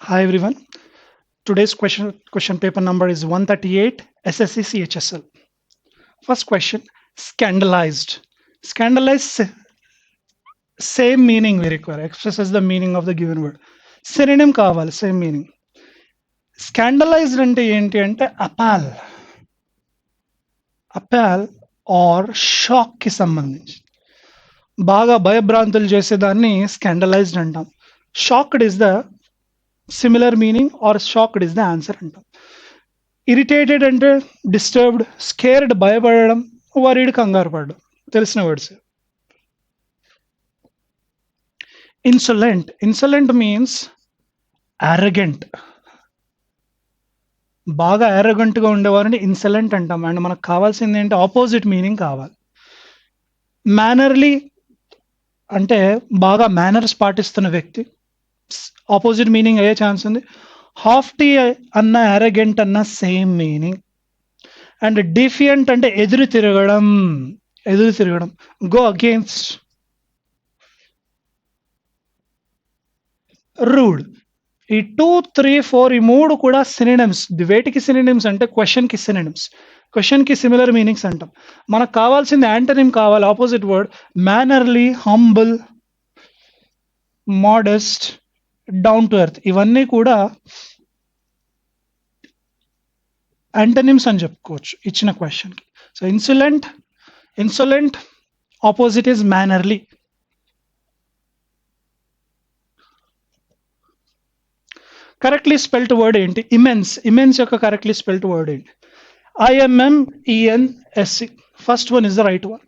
Hi everyone. Today's question paper number is 138 SSC CHSL. First question, scandalized. Scandalized, same meaning we require, expresses the meaning of the given word. Synonym కావాలి same meaning. Scandalized అంటే ఏంటి అంటే అపాల్ are shock కి సంబంధించి బాగా భయభ్రాంతులు చేసేదాన్ని scandalized అంటాం. Shocked is the similar meaning or shocked is the answer అంటాం. ఇరిటేటెడ్ అంటే డిస్టర్బ్డ్, స్కేర్డ్ భయపడడం, వరీడ్ కంగారు పడడం, తెలిసిన వర్డ్స్. ఇన్సొలెంట్ మీన్స్ అరగెంట్, బాగా arrogant గా ఉండేవారిని ఇన్సలెంట్ అంటాం. అండ్ మనకు కావాల్సింది ఏంటి, ఆపోజిట్ మీనింగ్ కావాలి. మేనర్లీ అంటే బాగా మేనర్స్ పాటిస్తున్న వ్యక్తి, ఆపోజిట్ మీనింగ్ అయ్యే ఛాన్స్ ఉంది. హాఫ్టీ అన్న arrogant అన్న సేమ్ మీనింగ్. అండ్ డిఫియంట్ అంటే ఎదురు తిరగడం, గో అగేన్స్ట్. రూడ్, ఈ 2, 3, 4 ఈ మూడు కూడా సినినిమ్స్. వేటికి సినినిమ్స్ అంటే క్వశ్చన్ కి సినినిమ్స్, క్వశ్చన్ కి సిమిలర్ మీనింగ్స్ అంటాం. మనకు కావాల్సింది యాంటనిమ్ కావాలి, opposite word. Mannerly, humble, modest, down to earth, ఇవన్నీ కూడా యాంటనిమ్స్ అని చెప్పుకోవచ్చు ఇచ్చిన క్వశ్చన్ కి. So insolent opposite is mannerly. Correctly spelt word ఏంటి? ఇమెన్స్ యొక్క కరెక్ట్లీ స్పెల్ట్ వర్డ్ ఏంటి? IMMENSC. First one is the right one.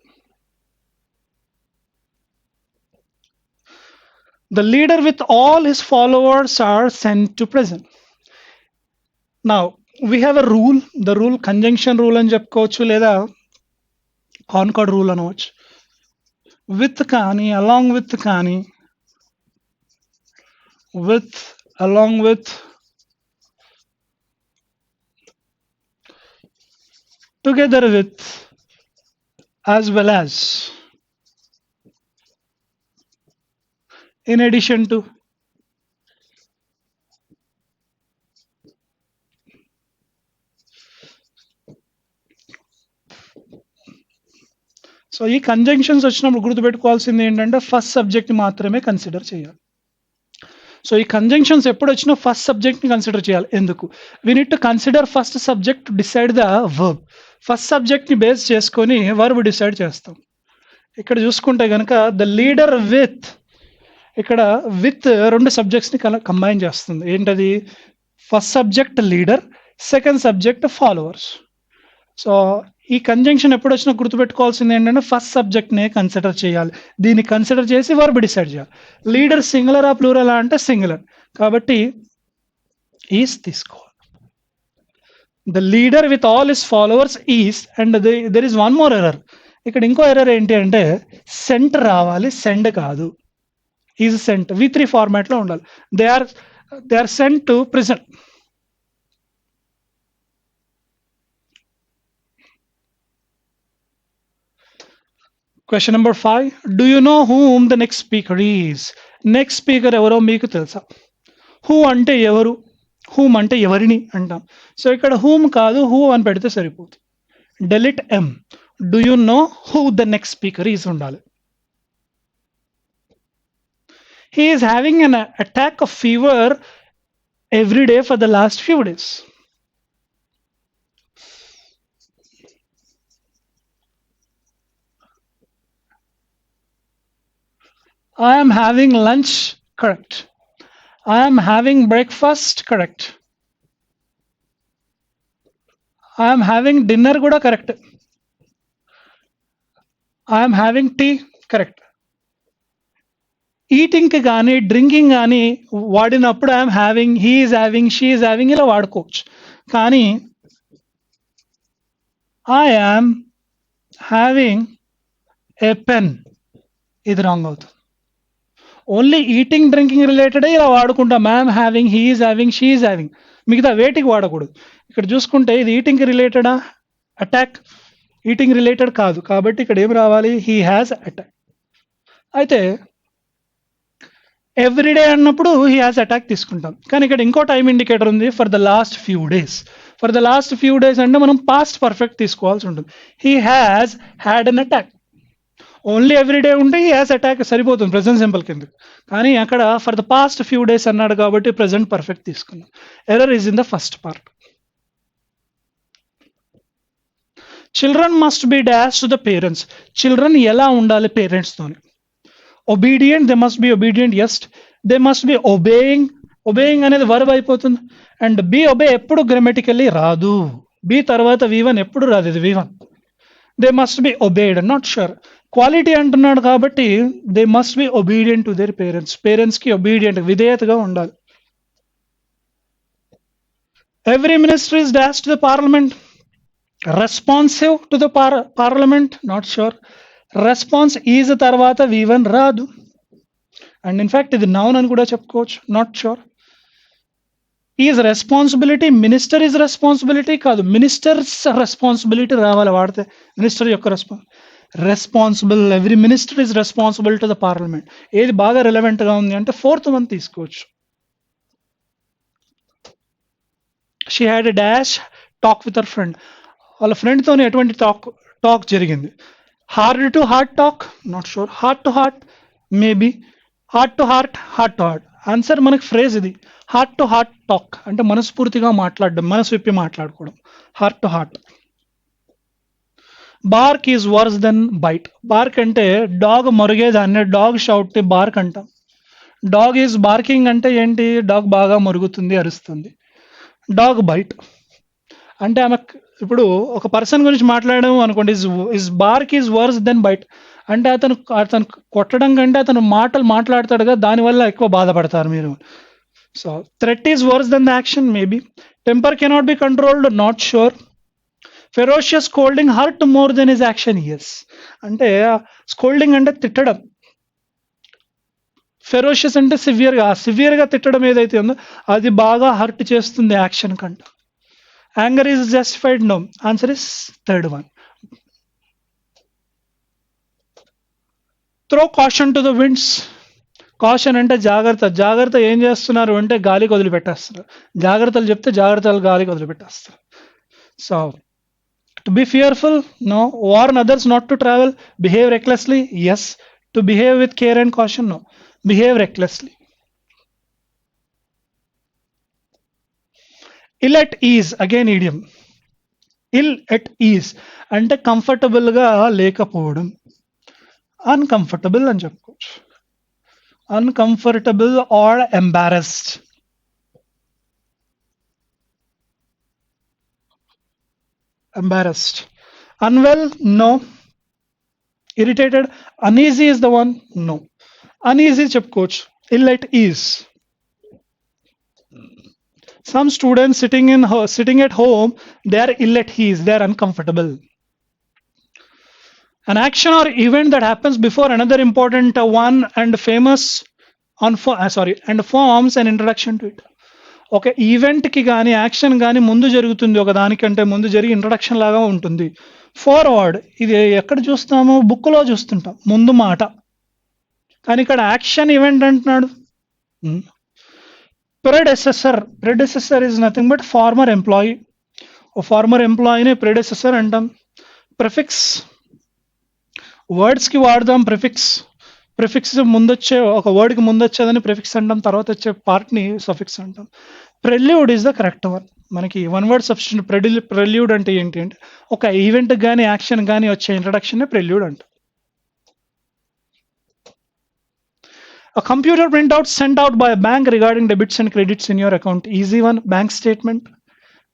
The leader with all his followers are sent to prison. Now we have a rule. The rule conjunction rule అని చెప్పుకోవచ్చు, లేదా Concord rule అనవచ్చు. With కానీ, along with కానీ, with, along with, together with, as well as, in addition to. So ఈ conjunctions వచ్చినప్పుడు గుర్తుపెట్టుకోవాల్సింది ఏంటంటే ఫస్ట్ సబ్జెక్ట్ మాత్రమే కన్సిడర్ చేయాలి. సో ఈ కంజంక్షన్స్ ఎప్పుడు వచ్చినా ఫస్ట్ సబ్జెక్ట్ ని కన్సిడర్ చేయాలి. ఎందుకు? We need to consider first subject to decide the verb. First subject ని బేస్ చేసుకొని వర్బ్ డిసైడ్ చేస్తాం. ఇక్కడ చూసుకుంటే కనుక ద లీడర్ విత్, ఇక్కడ విత్ రెండు సబ్జెక్ట్స్ ని కంబైన్ చేస్తుంది. ఏంటది? First subject leader, second subject followers. So ఈ కంజంక్షన్ ఎప్పుడు వచ్చినా గుర్తుపెట్టుకోవాల్సింది ఏంటంటే ఫస్ట్ సబ్జెక్ట్ నే కన్సిడర్ చేయాలి. దీన్ని కన్సిడర్ చేసి వర్బ్ డిసైడ్ చేయాలి. లీడర్ సింగులరా ప్లూరలా అంటే సింగులర్, కాబట్టి ఈస్ తీసుకోవాలి. The leader with all his followers is. And there is one more error. ఇక్కడ ఇంకో ఎర్రర్ ఏంటి అంటే సెంట్ రావాలి, సెండ్ కాదు. ఈజ్ సెంట్ V3 ఫార్మాట్ లో ఉండాలి. They are sent to prison. Question number 5. Do you know whom the next speaker is? Next speaker ఎవరో మీకు తెలుసా? హూ అంటే ఎవరు, హూమ్ అంటే ఎవరిని అంటాం. సో ఇక్కడ హూమ్ కాదు, హూ అని పెడితే సరిపోతుంది. Delete M. Do you know who the next speaker is ఉండాలి. He is having an attack of fever every day for the last few days. I am having lunch, correct. I am having breakfast, correct. I am having dinner kuda correct. I am having tea, correct. Eating కి కానీ drinking కానీ వాడినప్పుడు I'm having, he is having, she is having ఇలా వాడుకోవచ్చు. కానీ I am having a pen, ఇది wrong అవుతుంది. Only eating drinking related ఇలా వాడుకుంటాం. I'm having, he is having, she is having, మిగతా వేటికి వాడకూడదు. ఇక్కడ చూసుకుంటే ఇది ఈటింగ్ రిలేటెడా, అటాక్ ఈటింగ్ రిలేటెడ్ కాదు, కాబట్టి ఇక్కడ ఏం రావాలి? He has attack. అయితే ఎవ్రీడే అన్నప్పుడు హీ హాజ్ అటాక్ తీసుకుంటాం. కానీ ఇక్కడ ఇంకో టైం ఇండికేటర్ ఉంది, for the last few days. For the last few days అంటే మనం పాస్ట్ పర్ఫెక్ట్ తీసుకోవాల్సి ఉంటుంది. He has had an attack. Only everyday ఉంటే హీ హ్యాస్ అటాక్ సరిపోతుంది ప్రెసెంట్ సింపుల్ కింద. కానీ అక్కడ for the past few days అన్నాడు కాబట్టి ప్రెసెంట్ పర్ఫెక్ట్ తీసుకున్నాం. Error is in the first part. Children must be dash to the parents. Children ఎలా ఉండాలి పేరెంట్స్తోని? Obedient, they must be obedient, yes. They must be obeying. Obeying అనేది verb అయిపోతుంది. And be obey ఎప్పుడు grammatically రాదు. Be తర్వాత V1 ఎప్పుడు రాదు, ఇది V1. They must be obeyed, not sure. Quality అంటున్నాడు కాబట్టి they must be obedient to their parents. Parents కి ఒబీడియంట్, విధేయతగా ఉండాలి. Every minister is dash to the parliament. Responsive to the parliament, not sure. Response is తర్వాత V1 రాదు. And in fact ఇది noun అని కూడా చెప్పుకోవచ్చు, not sure. Is responsibility, minister is responsibility కాదు, మినిస్టర్స్ రెస్పాన్సిబిలిటీ రావాలి వాడితే. మినిస్టర్ యొక్క responsible, every minister is responsible to the parliament. ఏది బాగా రిలవెంట్ గా ఉంది అంటే ఫోర్త్ వన్ తీసుకోవచ్చు. She had a dash talk with her friend. వాళ్ళ ఫ్రెండ్తో ఎటువంటి టాక్ జరిగింది? Hard to heart talk, not sure. Heart to heart maybe. Heart to heart, heart to heart. Answer మనకి ఫ్రేజ్ ఇది, హార్ట్ టు హార్ట్ టాక్ అంటే మనస్ఫూర్తిగా మాట్లాడడం, మనసు విప్పి మాట్లాడుకోవడం, heart to heart. Bark is worse than bite. Bark అంటే dog మొరిగేదాన్ని డాగ్ షౌట్ బార్క్ అంటాం. డాగ్ ఈజ్ బార్కింగ్ అంటే ఏంటి? డాగ్ బాగా మొరుగుతుంది, అరుస్తుంది. డాగ్ బైట్ అంటే ఆమె ఇప్పుడు ఒక పర్సన్ గురించి మాట్లాడడం అనుకోండి, is bark is worse than bite అంటే అతను కొట్టడం కంటే అతను మాటలు మాట్లాడతాడుగా, దానివల్ల ఎక్కువ బాధపడతారు మీరు. So threat is worse than the action maybe. Temper cannot be controlled, not sure. Ferocious scolding hurt more than his action, yes. అంటే స్కోల్డింగ్ అంటే తిట్టడం, ఫెరోషియస్ అంటే సివియర్గా తిట్టడం ఏదైతే ఉందో అది బాగా హర్ట్ చేస్తుంది యాక్షన్ కంట. Anger is justified, no. Answer is third one. Throw caution to the winds. Caution అంటే జాగ్రత్త. జాగ్రత్త ఏం చేస్తున్నారు అంటే గాలికి వదిలిపెట్టేస్తారు. జాగ్రత్తలు చెప్తే జాగ్రత్తలు గాలికి వదిలిపెట్టేస్తారు. So to be fearful, no. Warn others not to travel. Behave recklessly, yes. To behave with care and caution, no. Behave recklessly. Ill at ease, again idiom. Ill at ease అంటే కంఫర్టబుల్ గా లేకపోవడం. Uncomfortable అని చెప్పుకోవచ్చు. Uncomfortable or embarrassed. Embarrassed. Unwell, no. Irritated, uneasy is the one, no. Uneasy చెప్పుకోవచ్చు. Ill at ease. Some students sitting at home, they are ill at ease, they are uncomfortable. An action or event that happens before another important one and famous and forms an introduction to it. ఒక ఈవెంట్కి కానీ action కానీ ముందు జరుగుతుంది, ఒక దానికంటే ముందు జరిగి ఇంట్రడక్షన్ లాగా ఉంటుంది. ఫార్వర్డ్ ఇది ఎక్కడ చూస్తాము? బుక్లో చూస్తుంటాం, ముందు మాట. కానీ ఇక్కడ యాక్షన్ ఈవెంట్ అంటున్నాడు. Predecessor is nothing but former employee. ఓ ఫార్మర్ ఎంప్లాయీని ప్రెడెసెసర్ అంటాం. ప్రిఫిక్స్ వర్డ్స్కి వాడదాం. ప్రిఫిక్స్ ముందొచ్చే ఒక వర్డ్కి ముందొచ్చేదని ప్రిఫిక్స్ అంటాం, తర్వాత వచ్చే పార్ట్ని సఫిక్స్ అంటాం. ప్రెల్యూడ్ ఈజ్ ద కరెక్ట్ వన్. మనకి వన్ వర్డ్ సబ్స్టిట్యూట్. ప్రెల్యూడ్ అంటే ఏంటి అంటే ఒక ఈవెంట్ కానీ యాక్షన్ కానీ వచ్చే ఇంట్రడక్షన్ ప్రెల్యూడ్ అంటాం. A computer printout sent out by a bank regarding debits and credits in your account. Easy one. Bank statement.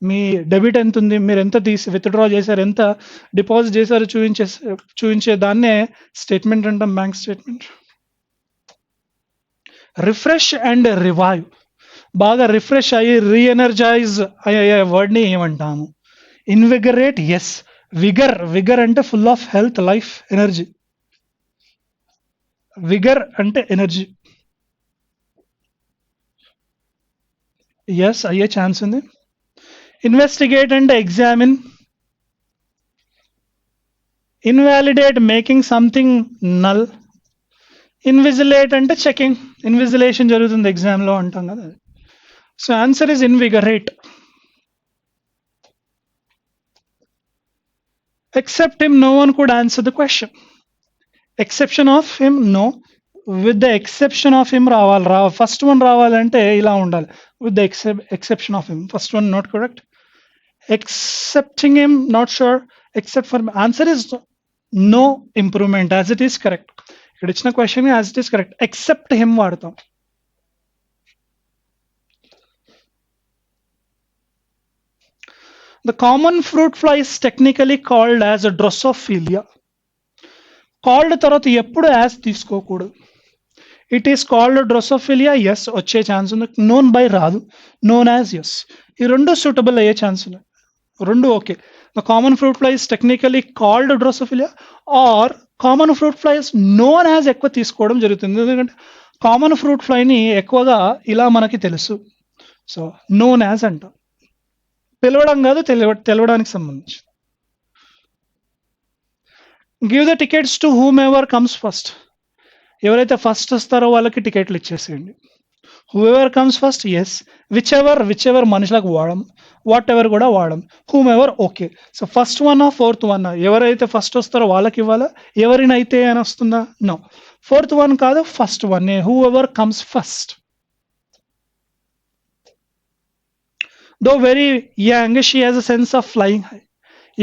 Me debit ఎంత ఉంది, మీరు ఎంత విత్డ్రా చేశారు, ఎంత డిపాజిట్ చేశారు చూపించే దాన్నే స్టేట్మెంట్ అంటాం, bank statement. Refresh and revive. బాగా రిఫ్రెష్ అయ్యి రీఎనర్జైజ్ అయ్యే వర్డ్ని ఏమంటాము? Invigorate, yes. విగర్ అంటే full of health, life, energy. Vigour అంటే ఎనర్జీ, ఎస్ అయ్యే ఛాన్స్ ఉంది. ఇన్వెస్టిగేట్ అంటే examine. Invalidate, making something null. Invigilate అంటే చెకింగ్, ఇన్విజిలేషన్ జరుగుతుంది ఎగ్జామ్లో అంటాం కదా. So answer is invigorate. Except him, no one could answer the question. Exception of him, no. With the exception of him రావాలి. First one రావాలంటే ఇలా ఉండాలి. With the exception of him. First one not correct. Excepting him, not sure. Except for him. Answer is no improvement, as it is correct. ఇక్కడ ఇచ్చిన question as it is correct. Except him వాడతాం. The common fruit fly is technically called as a Drosophila. Called తర్వాత ఎప్పుడు as తీసుకోకూడదు. It is called drosophila, yes వచ్చే chance ఉంది. Known by రాదు, known as yes. ఈ రెండు సూటబుల్ అయ్యే ఛాన్స్ ఉన్నాయి, రెండు okay. The common fruit fly is technically called drosophila or common fruit fly is known as ఎక్కువ తీసుకోవడం జరుగుతుంది. ఎందుకంటే కామన్ ఫ్రూట్ ఫ్లైని ఎక్కువగా ఇలా మనకి తెలుసు, సో నోన్ యాజ్ అంటాం. పిలవడం కాదు, తెలవడానికి సంబంధించి. Give the tickets to whomever comes first. ఎవరైతే ఫస్ట్ వస్తారో వాళ్ళకి టికెట్లు ఇచ్చేసేయండి. Whoever comes first, yes. Whichever మనుషులకు వాడడం, వాట్ ఎవర్ కూడా వాడడం. Whomever okay. So first one fourth one, ఎవరైతే ఫస్ట్ వస్తారో వాళ్ళకి ఇవ్వాలా, ఎవరినైతే అని వస్తుందా, నో. ఫోర్త్ వన్ కాదు, first one, whoever comes first. Though very young, she has a sense of flying high.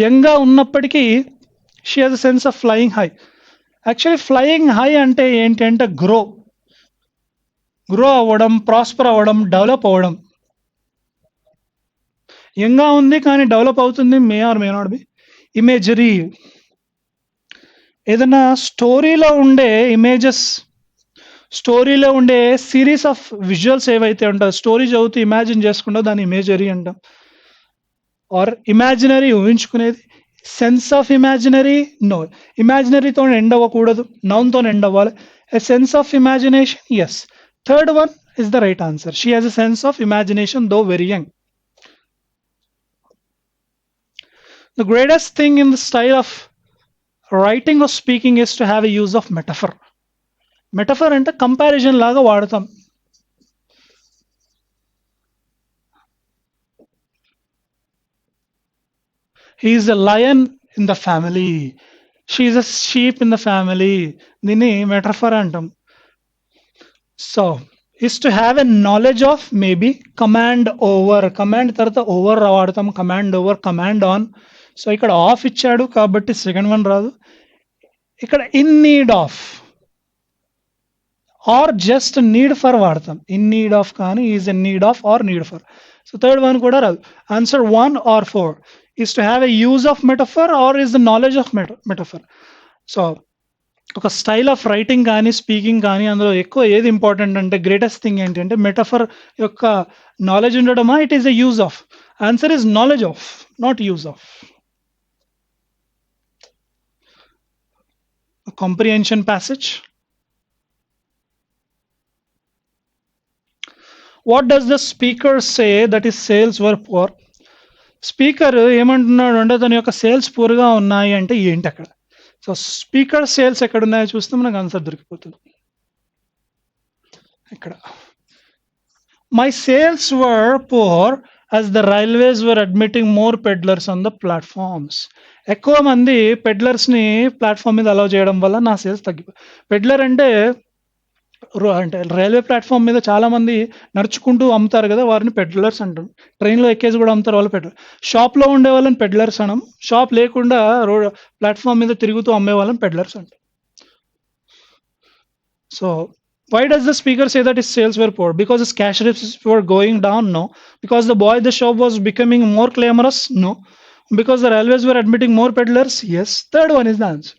యంగ్గా ఉన్నప్పటికీ she has a sense of flying high. Actually flying high అంటే ఏంటి అంటే గ్రో అవ్వడం, ప్రాస్పర్ అవ్వడం, develop అవ్వడం. యంగ్గా ఉంది కానీ డెవలప్ అవుతుంది, may or may not be. Imagery, ఏదైనా స్టోరీలో ఉండే ఇమేజెస్, స్టోరీలో ఉండే సిరీస్ ఆఫ్ విజువల్స్ ఏవైతే ఉంటాయో, స్టోరీ చదువుతూ ఇమాజిన్ చేసుకుంటా దాన్ని ఇమేజరీ అంటాం. ఆర్ ఇమాజినరీ, ఊహించుకునేది. Sense of imaginary, no. ఇమాజినరీతో ఎండ్ అవ్వకూడదు, నౌన్తో ఎండ్ అవ్వాలి. A sense of imagination, yes. Third one is the right answer. She has a sense of imagination though very young. The greatest thing in the style of writing or speaking is to have a use of metaphor. Metaphor అంటే comparison లాగా వాడతాం. He is a lion in the family. She is a sheep in the family. దీన్ని metaphor అంటాం. So is to have a knowledge of maybe command over. Command తర్వాత over వాడతాం, command over, command on. So ఇక్కడ of ఇచ్చాడు కాబట్టి second one రాదు. ఇక్కడ in need of or just need for వాడతాం. ఇన్ నీడ్ ఆఫ్ కానీ is an need of or need for. So third one కూడా రాదు. Answer 1 or 4 is to have a use of metaphor or is the knowledge of metaphor. So ఒక style of writing కానీ speaking కానీ అందులో ఎక్కువ ఏది important అంటే greatest thing ఏంటి అంటే మెటఫర్ యొక్క నాలెడ్జ్ ఉండడమా, it is a use of. Answer is knowledge of, not use of. Comprehension passage. What does the speaker say that is sales were poor. Speaker ఏమంటున్నాడు అంటే తన యొక్క సేల్స్ పూర్గా ఉన్నాయి అంటే ఏంటి అక్కడ. సో స్పీకర్ సేల్స్ ఎక్కడ ఉన్నాయో చూస్తే మనకు ఆన్సర్ దొరికిపోతుంది. ఇక్కడ my sales were poor as the railways were admitting more peddlers on the platforms. ఎక్కువ మంది పెడ్లర్స్ని ప్లాట్ఫామ్ మీద అలౌ చేయడం వల్ల నా సేల్స్ తగ్గిపోయి. పెడ్లర్ అంటే రైల్వే ప్లాట్ఫామ్ మీద చాలా మంది నడుచుకుంటూ అమ్ముతారు కదా, వారిని పెడ్లర్స్ అంటారు. ట్రైన్లో ఎక్కేసి కూడా అమ్ముతారు, వాళ్ళు పెడ్లర్. షాప్లో ఉండే వాళ్ళని పెడ్లర్స్ అనం, షాప్ లేకుండా రోడ్ ప్లాట్ఫామ్ మీద తిరుగుతూ అమ్మే వాళ్ళని పెడ్లర్స్ అంటారు. So why does the speaker say that his sales were poor? Because his cash receipts were going down? No. Because the boy at the shop was becoming more glamorous? No. Because the railways were admitting more peddlers? Yes. Third one is the answer.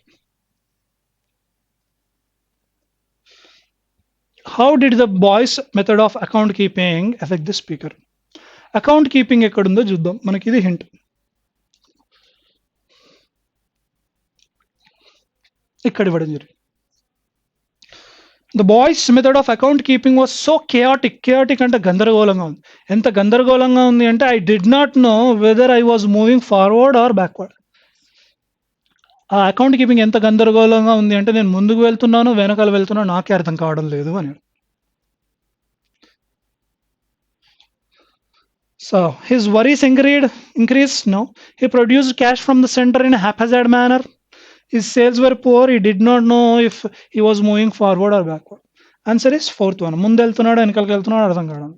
How did the boys method of account keeping affect the speaker? Account keeping ekkadundo chuddam, manaki idi hint. ikkada ivadam jarigindi. The boys method of account keeping was so chaotic. Chaotic ante gandaragolanga undi. Enta gandaragolanga undi ante I did not know whether I was moving forward or backward. ఆ account keeping ఎంత గందరగోళంగా ఉంది అంటే నేను ముందుకు వెళ్తున్నాను, వెనకాల వెళ్తున్నాను, నాకే అర్థం కావడం లేదు అని. So his worries increased. No, he produced cash from the center in a haphazard manner. His sales were poor. He did not know if he was moving forward or backward. Answer is fourth one. ముందు వెళ్తున్నాడు, వెనకాలకి వెళ్తున్నాడు, అర్థం కావడం.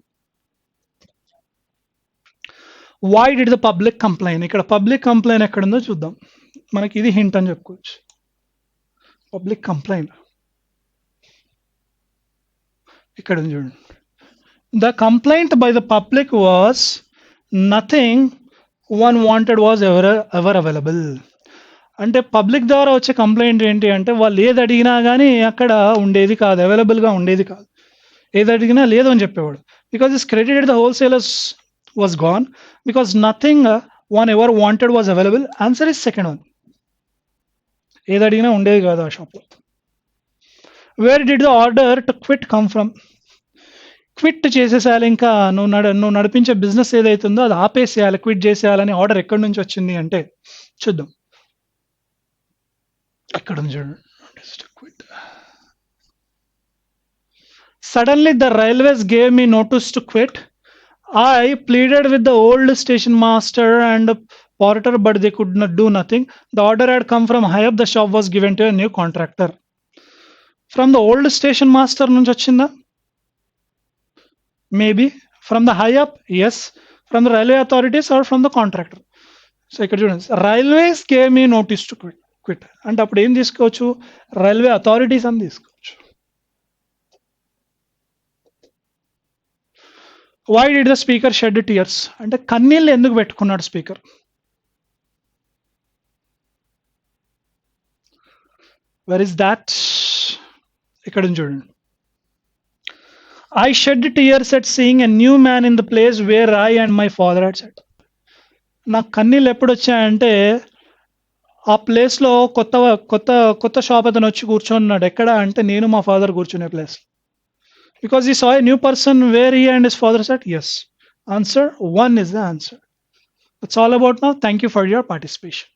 Why did the public complain? ఇక్కడ public complain ఎక్కడుందో చూద్దాం. మనకి ఇది హింట్ అని చెప్పుకోవచ్చు. పబ్లిక్ కంప్లైన్ ఇక్కడ ఉంది చూడండి. The complaint by the public was nothing one wanted was ever available. అంటే పబ్లిక్ ద్వారా వచ్చే కంప్లైంట్ ఏంటి అంటే వాళ్ళు ఏది అడిగినా కానీ అక్కడ ఉండేది కాదు, అవైలబుల్గా ఉండేది కాదు. ఏది అడిగినా లేదు అని చెప్పేవాడు. Because this credited the wholesalers was gone because nothing one ever wanted was available. Answer is second one. ఏది అడిగినా ఉండేది కాదు ఆ షాప్లో. Where did the order to quit come from? Quit చేసేసేయాలి, ఇంకా నువ్వు నడిపించే బిజినెస్ ఏదైతుందో అది ఆపేసేయాలి, క్విట్ చేసేయాలని ఆర్డర్ ఎక్కడి నుంచి వచ్చింది అంటే చూద్దాం. ఎక్కడ ఉంది చూడండి. Suddenly the railways gave me notice to quit. I pleaded with the old station master and porter, but they could not do nothing. The order had come from high up. The shop was given to a new contractor. From the old station master నుంచి వచ్చిందా? Maybe. From the high up? Yes. From the railway authorities or from the contractor? So ఇక్కడ చూడండి, railways gave me notice to quit అంటే అప్పుడు ఏం తీసుకోవచ్చు? Railway authorities అని తీసుకోవచ్చు. Why did the speaker shed tears? అంటే కన్నీళ్ళు ఎందుకు పెట్టుకున్నాడు స్పీకర్? Where is that? ఇక్కడ చూడండి. I shed tears at seeing a new man in the place where I and my father had set. నాకు కన్నీళ్ళు ఎప్పుడు వచ్చాయంటే ఆ ప్లేస్లో కొత్త కొత్త కొత్త షాప్ అతను వచ్చి కూర్చొన్నాడు. ఎక్కడ అంటే నేను మా ఫాదర్ కూర్చునే place. Because he saw a new person where he and his father sat? Yes. Answer 1 is the answer. That's all about now. Thank you for your participation.